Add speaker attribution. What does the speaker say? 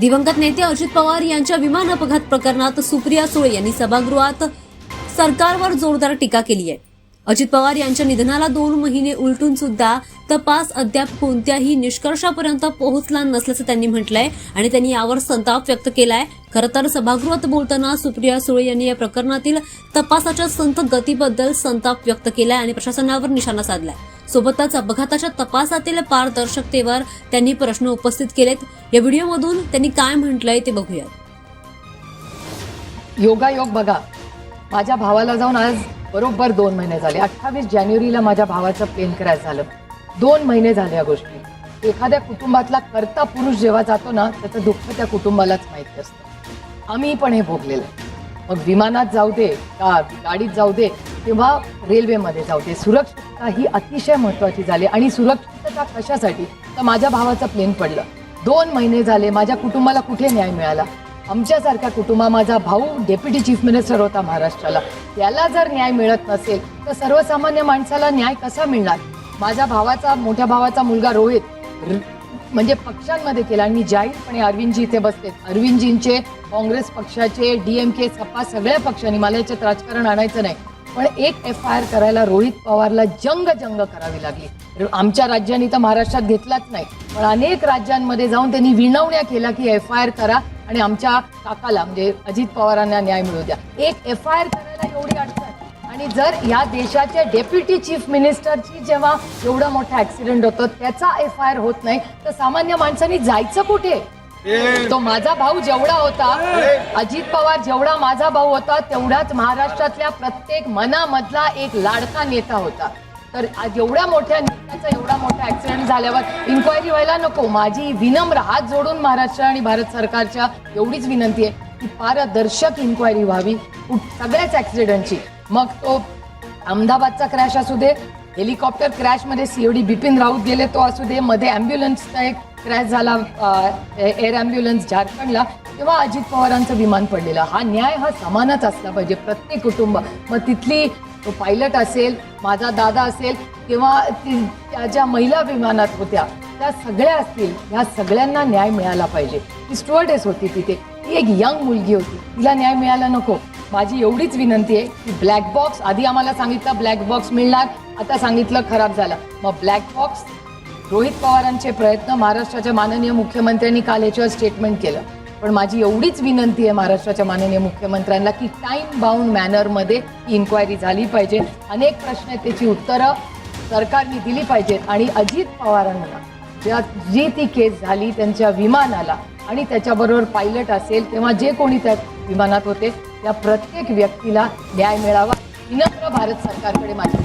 Speaker 1: दिवंगत नेते अजित पवार यांच्या विमान अपघात प्रकरणात सुप्रिया सुळे यांनी सभागृहात सरकारवर जोरदार टीका केली आहे। अजित पवार यांच्या निधनाला 2 महिने उलटून सुद्धा तपास अद्याप कोणत्याही निष्कर्षापर्यंत पोहोचला नसल्याचं त्यांनी म्हटलंय आणि त्यांनी यावर संताप व्यक्त केलाय। खरं तर सभागृहात बोलताना सुप्रिया सुळे यांनी या प्रकरणातील तपासाच्या संथ गतीबद्दल संताप व्यक्त केलाय आणि प्रशासनावर निशाणा साधलाय। सोबतच अपघाताच्या तपासातील पारदर्शकतेवर त्यांनी प्रश्न उपस्थित केलेत। या व्हिडिओमधून त्यांनी काय म्हटलंय ते बघूया।
Speaker 2: योगायोग बघा, माझ्या भावाला जाऊन आज बरोबर 2 महिने झाले। 28 जानेवारीला माझ्या भावाचं प्लेन क्रॅश झालं। 2 महिने झाले या गोष्टी। एखाद्या कुटुंबातला कर्ता पुरुष जेव्हा जातो ना, त्याचं दुःख त्या कुटुंबालाच माहिती असतं। आम्ही पण हे भोगलेलं। मग विमानात जाऊ दे का गाडीत जाऊ दे किंवा रेल्वेमध्ये जाऊ दे, सुरक्षितता ही अतिशय महत्त्वाची झाली। आणि सुरक्षितता कशासाठी? तर माझ्या भावाचं प्लेन पडलं। 2 महिने झाले, माझ्या कुटुंबाला कुठे न्याय मिळाला? आमच्यासारख्या कुटुंबा, माझा भाऊ डेप्युटी चीफ मिनिस्टर होता महाराष्ट्राला, त्याला जर न्याय मिळत नसेल तर सर्वसामान्य माणसाला न्याय कसा मिळणार? माझ्या भावाचा, मोठ्या भावाचा मुलगा रोहित म्हणजे पक्षांमध्ये केला। आणि मी जाहीरपणे अरविंदजी इथे बसते, अरविंदजींचे, काँग्रेस पक्षाचे, DMK, सपा सगळ्या पक्षांनी, मला याच्यात राजकारण आणायचं नाही, पण एक FIR करायला रोहित पवारला जंग करावी लागली। आमच्या राज्यांनी तर महाराष्ट्रात घेतलाच नाही, पण अनेक राज्यांमध्ये जाऊन त्यांनी विनवण्या केला की FIR करा आणि आमच्या काकाला म्हणजे अजित पवारांना न्याय मिळू द्या। एक FIR करायला एवढी अडचण। आणि जर या देशाचे डेप्युटी चीफ मिनिस्टरची जेव्हा एवढा मोठा ऍक्सिडेंट होतो त्याचा FIR होत नाही, तर सामान्य माणसांनी जायचं कुठे? तो माझा भाऊ जेवढा होता, अजित पवार जेवढा माझा भाऊ होता, तेवढाच महाराष्ट्रातल्या प्रत्येक मनामधला एक लाडका नेता होता। तर आज एवढ्या मोठ्या नेत्याचा एवढा मोठा ऍक्सिडेंट झाल्यावर इन्क्वायरी व्हायला नको? माझी विनम्र हात जोडून महाराष्ट्र आणि भारत सरकारच्या एवढीच विनंती आहे की पारदर्शक इन्क्वायरी व्हावी सगळ्याच ऍक्सिडेंटची। मग तो अहमदाबादचा क्रॅश असू दे, हेलिकॉप्टर क्रॅशमध्ये COD बिपिन राऊत गेले तो असू दे, मध्ये ॲम्ब्युलन्सचा एक क्रॅश झाला, एअर ॲम्ब्युलन्स झारखंडला, किंवा अजित पवारांचं विमान पडलेलं, हा न्याय हा समानच असला पाहिजे प्रत्येक कुटुंब। मग तिथली तो पायलट असेल, माझा दादा असेल, किंवा त्या ज्या महिला विमानात होत्या त्या सगळ्या असतील, ह्या सगळ्यांना न्याय मिळाला पाहिजे। ती स्टुअर्डेस होती तिथे, ती एक यंग मुलगी होती, तिला न्याय मिळाला नको? माझी एवढीच विनंती आहे की ब्लॅक बॉक्स, आधी आम्हाला सांगितलं ब्लॅक बॉक्स मिळणार, आता सांगितलं खराब झाला। मग ब्लॅक बॉक्स, रोहित पवारांचे प्रयत्न, महाराष्ट्राच्या माननीय मुख्यमंत्र्यांनी काल याच्यावर स्टेटमेंट केलं, पण माझी एवढीच विनंती आहे महाराष्ट्राच्या माननीय मुख्यमंत्र्यांना की टाइम बाउंड मॅनरमध्ये इन्क्वायरी झाली पाहिजे। अनेक प्रश्न आहेत, त्याची उत्तरं सरकारने दिली पाहिजेत। आणि अजित पवारांना जी ती केस झाली त्यांच्या विमानाला आणि त्याच्याबरोबर पायलट असेल किंवा जे कोणी त्या विमानात होते, त्या प्रत्येक व्यक्तीला न्याय मिळावा, विनम्र भारत सरकारकडे माझी